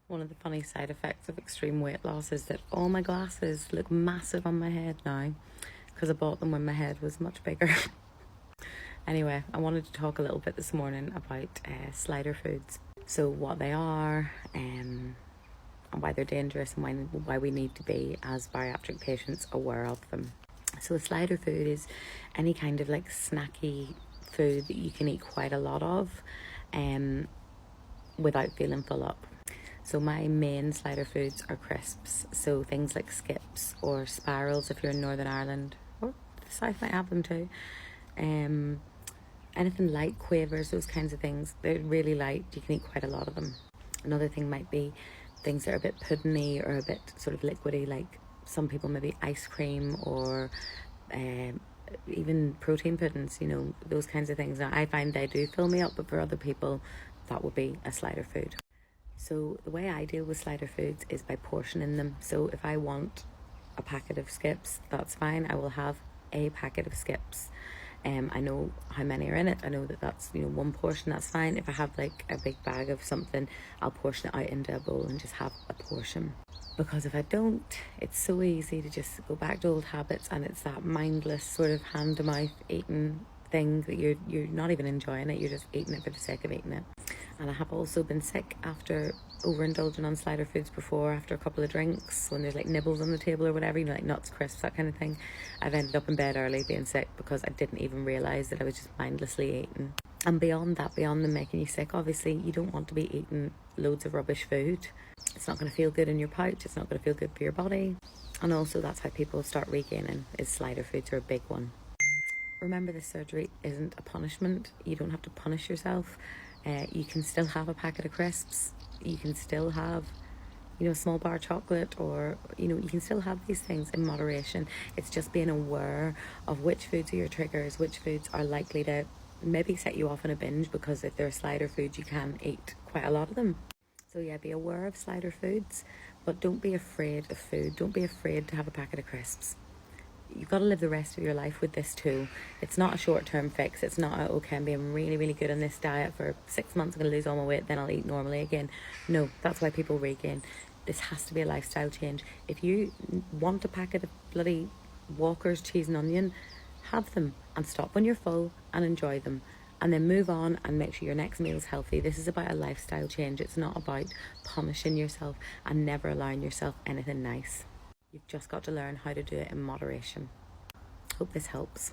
One of the funny side effects of extreme weight loss is that all my glasses look massive on my head now because I bought them when my head was much bigger. Anyway, I wanted to talk a little bit this morning about slider foods. So what they are, and why they're dangerous, and why we need to be, as bariatric patients, aware of them. So a slider food is any kind of like snacky food that you can eat quite a lot of without feeling full up. So my main slider foods are crisps, so things like skips or spirals if you're in Northern Ireland, or the South might have them too. Anything light, quavers, those kinds of things, they're really light, you can eat quite a lot of them. Another thing might be things that are a bit puddingy or a bit sort of liquidy, like some people maybe ice cream or even protein puddings, you know, those kinds of things. Now I find they do fill me up, but for other people that would be a slider food. So the way I deal with slider foods is by portioning them. So if I want a packet of skips, that's fine. I will have a packet of skips. I know how many are in it. I know that that's, you know, one portion, that's fine. If I have like a big bag of something, I'll portion it out into a bowl and just have a portion. Because if I don't, it's so easy to just go back to old habits, and it's that mindless sort of hand-to-mouth eating thing that you're not even enjoying it, you're just eating it for the sake of eating it. And I have also been sick after overindulging on slider foods before, after a couple of drinks, when there's like nibbles on the table or whatever, you know, like nuts, crisps, that kind of thing. I've ended up in bed early being sick because I didn't even realise that I was just mindlessly eating. And beyond that, beyond them making you sick, obviously you don't want to be eating loads of rubbish food. It's not going to feel good in your pouch, it's not going to feel good for your body. And also that's how people start regaining, is slider foods are a big one. Remember, this surgery isn't a punishment. You don't have to punish yourself. You can still have a packet of crisps. You can still have, you know, a small bar of chocolate, or, you know, you can still have these things in moderation. It's just being aware of which foods are your triggers, which foods are likely to maybe set you off in a binge, because if they're slider foods, you can eat quite a lot of them. So yeah, be aware of slider foods, but don't be afraid of food. Don't be afraid to have a packet of crisps. You've got to live the rest of your life with this tool. It's not a short-term fix. It's not a, okay, I'm being really, really good on this diet for 6 months, I'm going to lose all my weight, then I'll eat normally again. No, that's why people regain. This has to be a lifestyle change. If you want a packet of bloody Walker's cheese and onion, have them and stop when you're full and enjoy them. And then move on and make sure your next meal is healthy. This is about a lifestyle change. It's not about punishing yourself and never allowing yourself anything nice. You've just got to learn how to do it in moderation. Hope this helps.